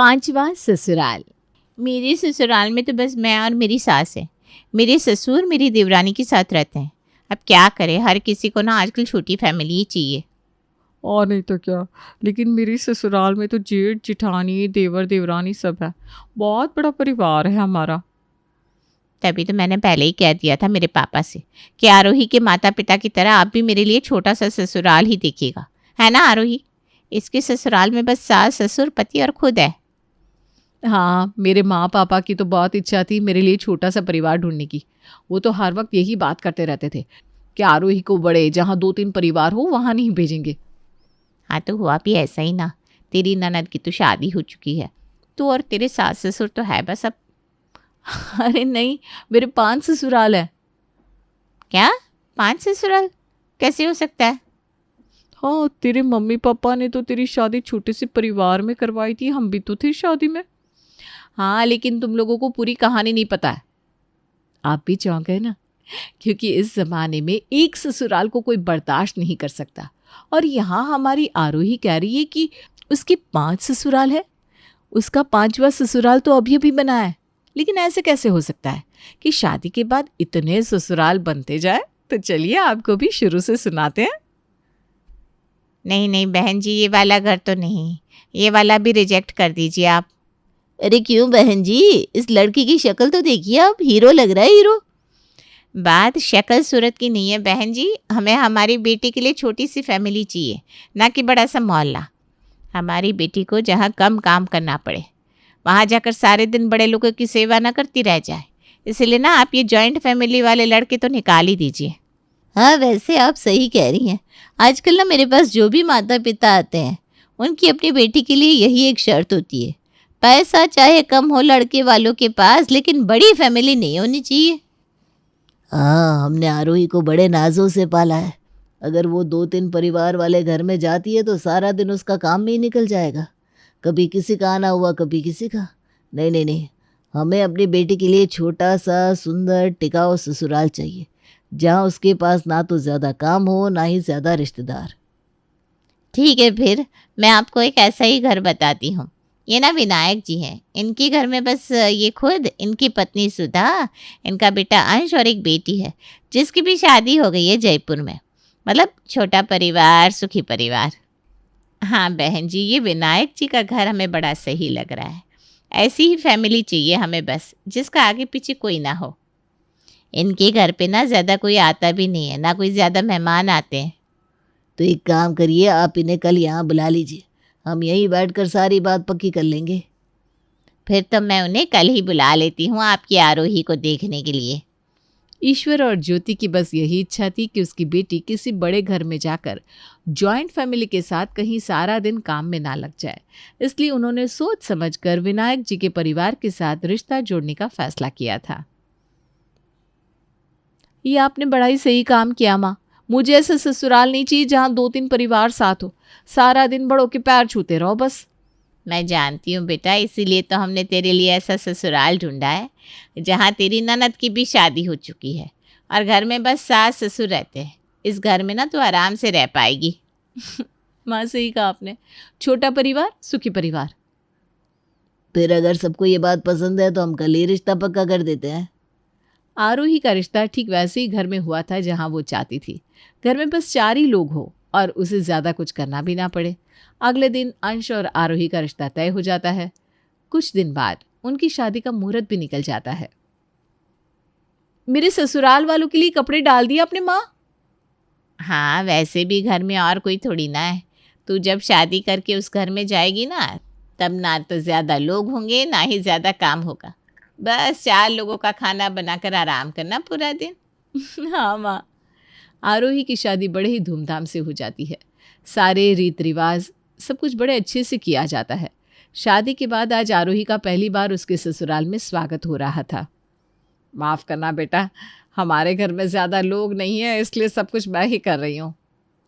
पांचवा ससुराल। मेरे ससुराल में तो बस मैं और मेरी सास है। मेरे ससुर मेरी देवरानी के साथ रहते हैं। अब क्या करें, हर किसी को ना आजकल छोटी फैमिली ही चाहिए। और नहीं तो क्या। लेकिन मेरी ससुराल में तो जेठ जिठानी देवर देवरानी सब है। बहुत बड़ा परिवार है हमारा। तभी तो मैंने पहले ही कह दिया था मेरे पापा से कि आरोही के माता पिता की तरह आप भी मेरे लिए छोटा सा ससुराल ही देखिएगा, है ना आरोही? इसके ससुराल में बस सास ससुर पति और खुद है। हाँ, मेरे माँ पापा की तो बहुत इच्छा थी मेरे लिए छोटा सा परिवार ढूंढने की। वो तो हर वक्त यही बात करते रहते थे कि आरोही को बड़े जहाँ 2-3 परिवार हो वहाँ नहीं भेजेंगे। हाँ तो हुआ भी ऐसा ही ना। तेरी ननद की तो शादी हो चुकी है, तू और तेरे सास ससुर तो है बस अब। अरे नहीं, मेरे 5 ससुराल है। क्या 5 ससुराल? कैसे हो सकता है? हाँ, तेरे मम्मी पापा ने तो तेरी शादी छोटे से परिवार में करवाई थी। हम भी तो थे शादी में। हाँ, लेकिन तुम लोगों को पूरी कहानी नहीं पता है। आप भी चौंक गए ना, क्योंकि इस ज़माने में एक ससुराल को कोई बर्दाश्त नहीं कर सकता। और यहाँ हमारी आरोही कह रही है कि उसके 5 ससुराल है। उसका 5वां ससुराल तो अभी अभी बना है। लेकिन ऐसे कैसे हो सकता है कि शादी के बाद इतने ससुराल बनते जाए? तो चलिए आपको भी शुरू से सुनाते हैं। नहीं नहीं बहन जी, ये वाला घर तो नहीं, ये वाला भी रिजेक्ट कर दीजिए आप। अरे क्यों बहन जी, इस लड़की की शक्ल तो देखिए, आप हीरो लग रहा है, हीरो। बात शक्ल सूरत की नहीं है बहन जी, हमें हमारी बेटी के लिए छोटी सी फैमिली चाहिए, ना कि बड़ा सा मोहल्ला। हमारी बेटी को जहाँ कम काम करना पड़े, वहाँ जाकर सारे दिन बड़े लोगों की सेवा ना करती रह जाए। इसलिए ना आप ये जॉइंट फैमिली वाले लड़के तो निकाल ही दीजिए। हाँ वैसे आप सही कह रही हैं। आजकल ना मेरे पास जो भी माता पिता आते हैं उनकी अपनी बेटी के लिए यही एक शर्त होती है, पैसा चाहे कम हो लड़के वालों के पास, लेकिन बड़ी फैमिली नहीं होनी चाहिए। हाँ, हमने आरोही को बड़े नाजों से पाला है। अगर वो 2-3 परिवार वाले घर में जाती है तो सारा दिन उसका काम में ही निकल जाएगा। कभी किसी का आना हुआ, कभी किसी का। नहीं नहीं नहीं, हमें अपनी बेटी के लिए छोटा सा सुंदर टिकाऊ ससुराल चाहिए, जहाँ उसके पास ना तो ज़्यादा काम हो ना ही ज़्यादा रिश्तेदार। ठीक है, फिर मैं आपको एक ऐसा ही घर बताती हूँ। ये ना विनायक जी हैं, इनके घर में बस ये खुद, इनकी पत्नी सुधा, इनका बेटा अंश और एक बेटी है जिसकी भी शादी हो गई है जयपुर में। मतलब छोटा परिवार, सुखी परिवार। हाँ बहन जी, ये विनायक जी का घर हमें बड़ा सही लग रहा है। ऐसी ही फैमिली चाहिए हमें बस, जिसका आगे पीछे कोई ना हो। इनके घर पे ना ज़्यादा कोई आता भी नहीं है, ना कोई ज़्यादा मेहमान आते हैं। तो एक काम करिए, आप इन्हें कल यहाँ बुला लीजिए, हम यहीं बैठकर सारी बात पक्की कर लेंगे। फिर तो मैं उन्हें कल ही बुला लेती हूँ आपकी आरोही को देखने के लिए। ईश्वर और ज्योति की बस यही इच्छा थी कि उसकी बेटी किसी बड़े घर में जाकर जॉइंट फैमिली के साथ कहीं सारा दिन काम में ना लग जाए। इसलिए उन्होंने सोच समझकर विनायक जी के परिवार के साथ रिश्ता जोड़ने का फैसला किया था। ये आपने बड़ा ही सही काम किया माँ। मुझे ऐसा ससुराल नहीं चाहिए जहाँ 2-3 परिवार साथ हो। सारा दिन बड़ों के पैर छूते रहो बस। मैं जानती हूँ बेटा, इसीलिए तो हमने तेरे लिए ऐसा ससुराल ढूंढा है जहाँ तेरी ननद की भी शादी हो चुकी है और घर में बस सास ससुर रहते हैं। इस घर में ना तू आराम से रह पाएगी। माँ सही कहा आपने, छोटा परिवार सुखी परिवार। फिर अगर सबको ये बात पसंद है तो हम कल ही रिश्ता पक्का कर देते हैं। आरोही का रिश्ता ठीक वैसे ही घर में हुआ था जहाँ वो चाहती थी। घर में बस 4 ही लोग हो और उसे ज़्यादा कुछ करना भी ना पड़े। अगले दिन अंश और आरोही का रिश्ता तय हो जाता है। कुछ दिन बाद उनकी शादी का मुहूर्त भी निकल जाता है। मेरे ससुराल वालों के लिए कपड़े डाल दिए आपने माँ? हाँ, वैसे भी घर में और कोई थोड़ी ना है। तू जब शादी करके उस घर में जाएगी ना, तब ना तो ज़्यादा लोग होंगे ना ही ज़्यादा काम होगा। बस 4 लोगों का खाना बनाकर आराम करना पूरा दिन। हाँ माँ। आरोही की शादी बड़े ही धूमधाम से हो जाती है। सारे रीत रिवाज सब कुछ बड़े अच्छे से किया जाता है। शादी के बाद आज आरोही का पहली बार उसके ससुराल में स्वागत हो रहा था। माफ़ करना बेटा, हमारे घर में ज़्यादा लोग नहीं है, इसलिए सब कुछ मैं ही कर रही हूँ।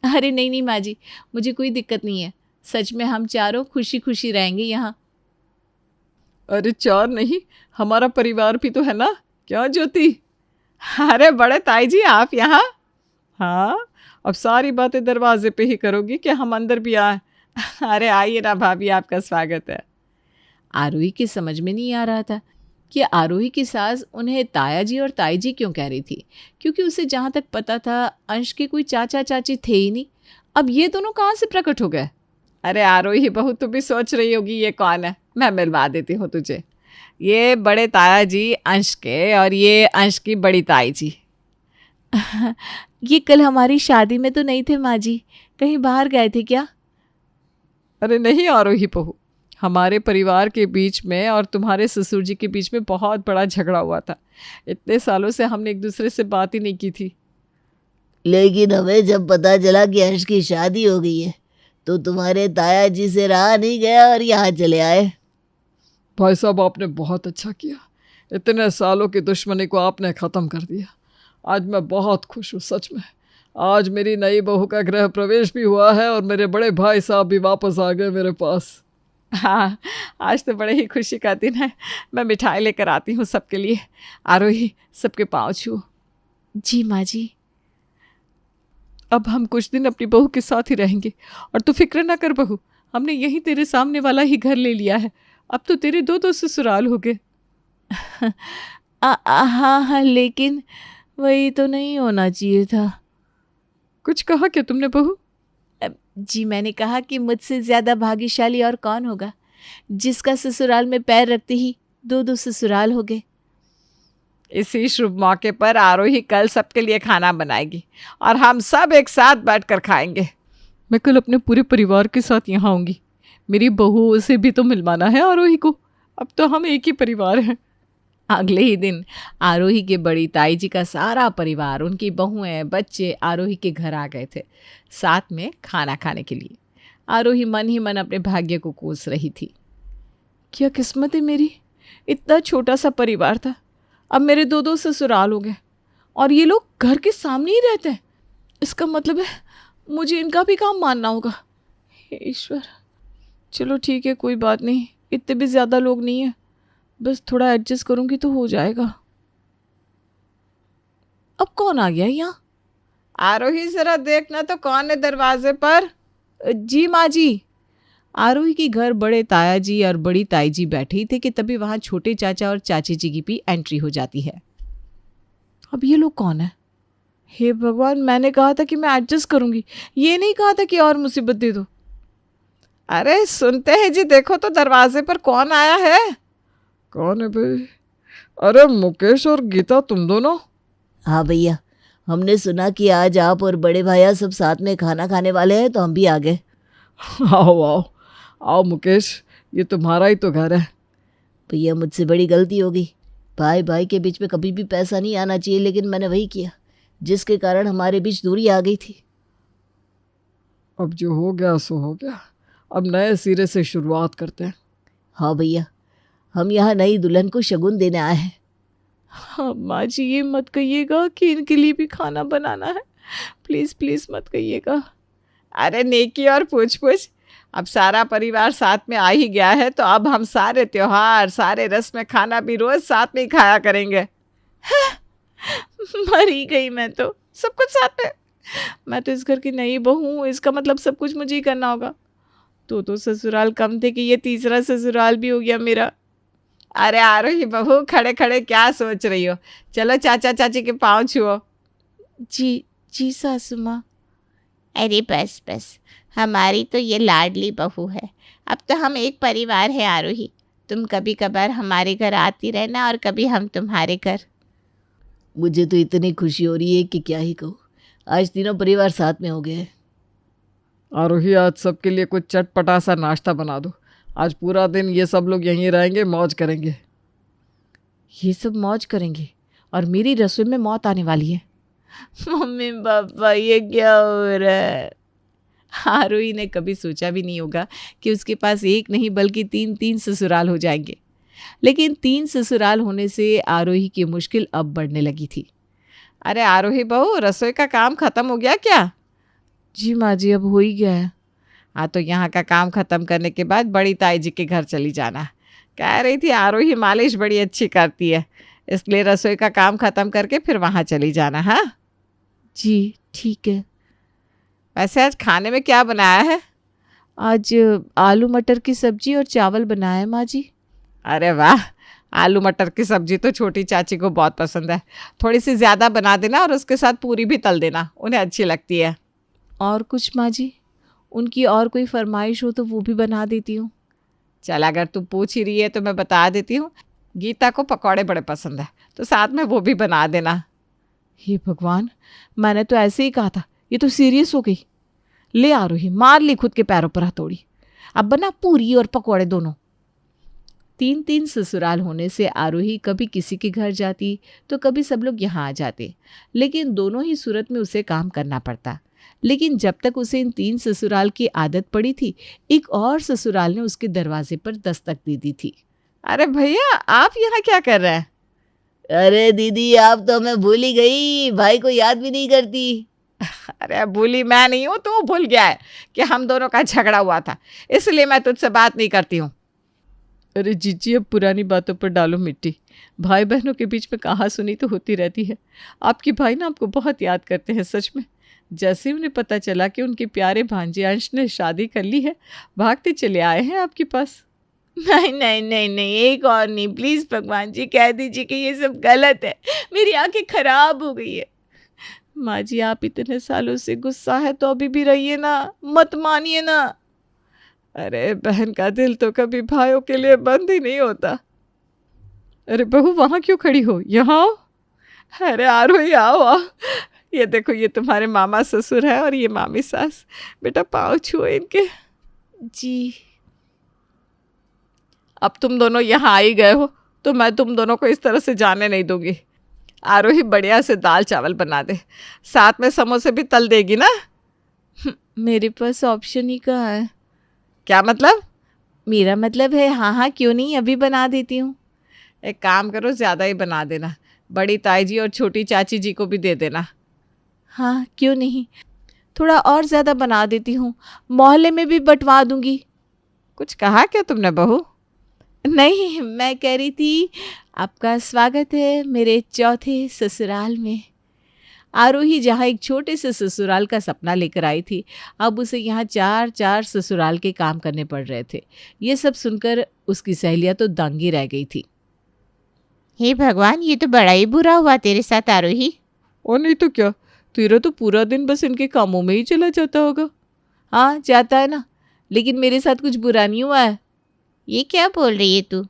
अरे नहीं नहीं माँ जी, मुझे कोई दिक्कत नहीं है। सच में हम चारों खुशी खुशी रहेंगे यहाँ। अरे 4 नहीं, हमारा परिवार भी तो है ना, क्या ज्योति? अरे बड़े ताई जी आप यहाँ? हाँ, अब सारी बातें दरवाजे पे ही करोगी कि हम अंदर भी आए? अरे आइए ना भाभी, आपका स्वागत है। आरोही की समझ में नहीं आ रहा था कि आरोही की सास उन्हें ताया जी और ताई जी क्यों कह रही थी, क्योंकि उसे जहाँ तक पता था अंश के कोई चाचा चाची थे ही नहीं। अब ये दोनों कहाँ से प्रकट हो गए? अरे आरोही बहू, तू भी सोच रही होगी ये कौन है। मैं मिलवा देती हूँ तुझे। ये बड़े ताया जी अंश के, और ये अंश की बड़ी ताई जी। ये कल हमारी शादी में तो नहीं थे माँ जी, कहीं बाहर गए थे क्या? अरे नहीं आरोही बहू, हमारे परिवार के बीच में और तुम्हारे ससुर जी के बीच में बहुत बड़ा झगड़ा हुआ था। इतने सालों से हमने एक दूसरे से बात ही नहीं की थी। लेकिन हमें जब पता चला कि अंश की शादी हो गई है तो तुम्हारे ताया जी से रहा नहीं गया और यहाँ चले आए। भाई साहब, आपने बहुत अच्छा किया। इतने सालों की दुश्मनी को आपने ख़त्म कर दिया। आज मैं बहुत खुश हूँ, सच में। आज मेरी नई बहू का गृह प्रवेश भी हुआ है और मेरे बड़े भाई साहब भी वापस आ गए मेरे पास। हाँ, आज तो बड़े ही खुशी का दिन है। मैं मिठाई लेकर आती हूँ सबके लिए। आरोही, सबके पाँव छू। जी माँ जी। अब हम कुछ दिन अपनी बहू के साथ ही रहेंगे, और तू फिक्र ना कर बहू, हमने यहीं तेरे सामने वाला ही घर ले लिया है। अब तो तेरे दो ससुराल हो गए। हाँ हाँ, लेकिन वही तो नहीं होना चाहिए था। कुछ कहा क्या तुमने बहू? जी, मैंने कहा कि मुझसे ज़्यादा भाग्यशाली और कौन होगा, जिसका ससुराल में पैर रखते ही दो ससुराल हो गए। इसी शुभ मौके पर आरोही कल सबके लिए खाना बनाएगी और हम सब एक साथ बैठकर खाएंगे। मैं कल अपने पूरे परिवार के साथ यहाँ आऊँगी। मेरी बहू से भी तो मिलवाना है आरोही को। अब तो हम एक ही परिवार हैं। अगले ही दिन आरोही के बड़ी ताई जी का सारा परिवार, उनकी बहुएं, बच्चे आरोही के घर आ गए थे, साथ में खाना खाने के लिए। आरोही मन ही मन अपने भाग्य को कोस रही थी। क्या किस्मत है मेरी, इतना छोटा सा परिवार था, अब मेरे दो ससुराल हो गए और ये लोग घर के सामने ही रहते हैं। इसका मतलब है मुझे इनका भी काम मानना होगा। हे ईश्वर, चलो ठीक है, कोई बात नहीं, इतने भी ज़्यादा लोग नहीं है, बस थोड़ा एडजस्ट करूँगी तो हो जाएगा। अब कौन आ गया यहाँ? आरोही, ज़रा देखना तो कौन है दरवाजे पर। जी माँ जी। आरोही के घर बड़े ताया जी और बड़ी ताई जी बैठे ही थे कि तभी वहाँ छोटे चाचा और चाची जी की भी एंट्री हो जाती है। अब ये लोग कौन है? हे भगवान, मैंने कहा था कि मैं एडजस्ट करूँगी, ये नहीं कहा था कि और मुसीबत दे दो। अरे सुनते हैं जी, देखो तो दरवाजे पर कौन आया है। कौन है भाई? अरे मुकेश और गीता, तुम दोनों? हाँ भैया, हमने सुना कि आज आप और बड़े भैया सब साथ में खाना खाने वाले हैं तो हम भी आ गए। आओ आओ आओ मुकेश, ये तुम्हारा ही तो घर है। भैया, मुझसे बड़ी गलती हो गई। भाई भाई के बीच में कभी भी पैसा नहीं आना चाहिए, लेकिन मैंने वही किया जिसके कारण हमारे बीच दूरी आ गई थी। अब जो हो गया सो हो गया, अब नए सिरे से शुरुआत करते हैं। हाँ भैया, हम यहाँ नई दुल्हन को शगुन देने आए हैं। हाँ माँ जी, ये मत कहिएगा कि इनके लिए भी खाना बनाना है, प्लीज़ प्लीज़ मत कहिएगा। अरे नेकी और पूछ पूछ, अब सारा परिवार साथ में आ ही गया है तो अब हम सारे त्योहार, सारे रस्म खाना भी रोज़ साथ में ही खाया करेंगे। मर ही गई मैं तो, सब कुछ साथ में। मैं तो इस घर की नई बहू हूँ, इसका मतलब सब कुछ मुझे ही करना होगा। तो ससुराल कम थे कि ये तीसरा ससुराल भी हो गया मेरा। अरे आरोही बहू, खड़े खड़े क्या सोच रही हो? चलो चाचा चाची के पाँव छुओ। जी जी सासू माँ। अरे बस बस, हमारी तो ये लाडली बहू है। अब तो हम एक परिवार है आरोही। तुम कभी कभार हमारे घर आती रहना और कभी हम तुम्हारे घर। मुझे तो इतनी खुशी हो रही है कि क्या ही कहूँ। आज तीनों परिवार साथ में हो गए। आरोही, आज सबके लिए कुछ चटपटा सा नाश्ता बना दो। आज पूरा दिन ये सब लोग यहीं रहेंगे, मौज करेंगे। ये सब मौज करेंगे और मेरी रसोई में मौत आने वाली है। मम्मी पापा, ये क्या हो रहा है? आरोही ने कभी सोचा भी नहीं होगा कि उसके पास एक नहीं बल्कि तीन ससुराल हो जाएंगे। लेकिन 3 ससुराल होने से आरोही की मुश्किल अब बढ़ने लगी थी। अरे आरोही बहू, रसोई का काम ख़त्म हो गया क्या? जी माँ जी, अब हो ही गया है। हाँ, तो यहाँ का काम ख़त्म करने के बाद बड़ी ताई जी के घर चली जाना। कह रही थी आरोही मालिश बड़ी अच्छी करती है, इसलिए रसोई का काम ख़त्म करके फिर वहाँ चली जाना। हाँ जी ठीक है। वैसे आज खाने में क्या बनाया है? आज आलू मटर की सब्जी और चावल बनाया है माँ जी। अरे वाह, आलू मटर की सब्जी तो छोटी चाची को बहुत पसंद है। थोड़ी सी ज़्यादा बना देना और उसके साथ पूरी भी तल देना, उन्हें अच्छी लगती है। और कुछ माँ जी? उनकी और कोई फरमाइश हो तो वो भी बना देती हूँ। चल, अगर तू पूछ ही रही है तो मैं बता देती हूँ। गीता को पकौड़े बड़े पसंद है, तो साथ में वो भी बना देना। हे भगवान, मैंने तो ऐसे ही कहा था, ये तो सीरियस हो गई। ले आरोही, मार ली खुद के पैरों पर हथौड़ी। अब बना पूरी और पकौड़े दोनों। 3 ससुराल होने से आरोही कभी किसी के घर जाती तो कभी सब लोग यहाँ आ जाते, लेकिन दोनों ही सूरत में उसे काम करना पड़ता। लेकिन जब तक उसे इन 3 ससुराल की आदत पड़ी थी, एक और ससुराल ने उसके दरवाजे पर दस्तक दे दी थी। अरे भैया, आप यहाँ क्या कर रहे हैं? अरे दीदी, आप तो मैं भूल ही गई, भाई को याद भी नहीं करती। अरे भूली मैं नहीं हूँ, तू भूल गया है कि हम दोनों का झगड़ा हुआ था, इसलिए मैं तुझसे बात नहीं करती हूँ। अरे जीजी, अब पुरानी बातों पर डालो मिट्टी। भाई बहनों के बीच में कहा सुनी तो होती रहती है। आपके भाई ना आपको बहुत याद करते हैं, सच में। जैसे ही उन्हें पता चला कि उनके प्यारे भांजे अंश ने शादी कर ली है, भागते चले आए हैं आपके पास। नहीं नहीं नहीं नहीं, एक और नहीं, प्लीज़ भगवान जी कह दीजिए कि ये सब गलत है, मेरी आंखें खराब हो गई है। माँ जी, आप इतने सालों से गुस्सा है तो अभी भी रहिए ना, मत मानिए ना। अरे बहन का दिल तो कभी भाइयों के लिए बंद ही नहीं होता। अरे बहू, वहाँ क्यों खड़ी हो, यहाँ आओ। अरे आरोही, आओ आओ, ये देखो, ये तुम्हारे मामा ससुर है और ये मामी सास। बेटा पाँव छुओ इनके। जी। अब तुम दोनों यहाँ आ ही गए हो तो मैं तुम दोनों को इस तरह से जाने नहीं दूंगी। आरोही बढ़िया से दाल चावल बना दे, साथ में समोसे भी तल देगी ना। मेरे पास ऑप्शन ही कहाँ है। क्या मतलब? मेरा मतलब है हाँ हाँ क्यों नहीं, अभी बना देती हूँ। एक काम करो, ज़्यादा ही बना देना, बड़ी ताई जी और छोटी चाची जी को भी दे देना। हाँ क्यों नहीं, थोड़ा और ज़्यादा बना देती हूँ, मोहल्ले में भी बंटवा दूंगी। कुछ कहा क्या तुमने बहू? नहीं, मैं कह रही थी आपका स्वागत है मेरे चौथे ससुराल में। आरोही जहाँ एक छोटे से ससुराल का सपना लेकर आई थी, अब उसे यहाँ 4 ससुराल के काम करने पड़ रहे थे। ये सब सुनकर उसकी सहेलियाँ तो दंगी रह गई थी। हे भगवान, ये तो बड़ा ही बुरा हुआ तेरे साथ आरोही। और नहीं तो क्या, तेरा तो पूरा दिन बस इनके कामों में ही चला जाता होगा। हाँ जाता है ना, लेकिन मेरे साथ कुछ बुरा नहीं हुआ है। ये क्या बोल रही है तू?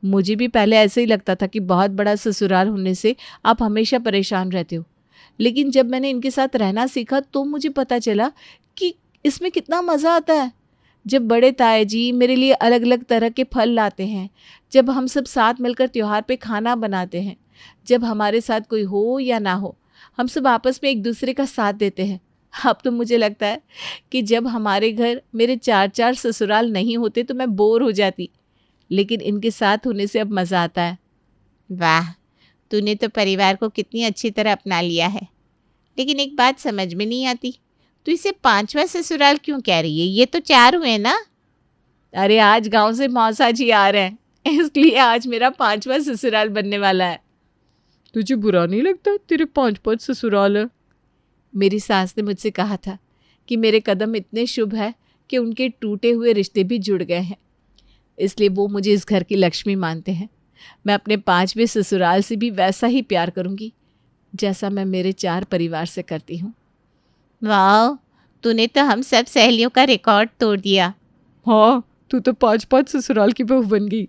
मुझे भी पहले ऐसे ही लगता था कि बहुत बड़ा ससुराल होने से आप हमेशा परेशान रहते हो, लेकिन जब मैंने इनके साथ रहना सीखा तो मुझे पता चला कि इसमें कितना मज़ा आता है। जब बड़े ताया जी मेरे लिए अलग अलग तरह के फल लाते हैं, जब हम सब साथ मिलकर त्योहार पे खाना बनाते हैं, जब हमारे साथ कोई हो या ना हो, हम सब आपस में एक दूसरे का साथ देते हैं। अब तो मुझे लगता है कि जब हमारे घर मेरे 4 ससुराल नहीं होते तो मैं बोर हो जाती, लेकिन इनके साथ होने से अब मज़ा आता है। वाह, तूने तो परिवार को कितनी अच्छी तरह अपना लिया है। लेकिन एक बात समझ में नहीं आती, तू इसे 5वां ससुराल क्यों कह रही है? ये तो 4 हुए ना। अरे आज गांव से मौसा जी आ रहे हैं, इसलिए आज मेरा 5वां ससुराल बनने वाला है। तुझे बुरा नहीं लगता तेरे 5 ससुराल है? मेरी सास ने मुझसे कहा था कि मेरे कदम इतने शुभ है कि उनके टूटे हुए रिश्ते भी जुड़ गए हैं, इसलिए वो मुझे इस घर की लक्ष्मी मानते हैं। मैं अपने 5वें ससुराल से भी वैसा ही प्यार करूंगी जैसा मैं मेरे 4 परिवार से करती हूँ। वाह, तूने तो हम सब सहेलियों का रिकॉर्ड तोड़ दिया। हाँ, तू तो 5 ससुराल की बहू बन गई।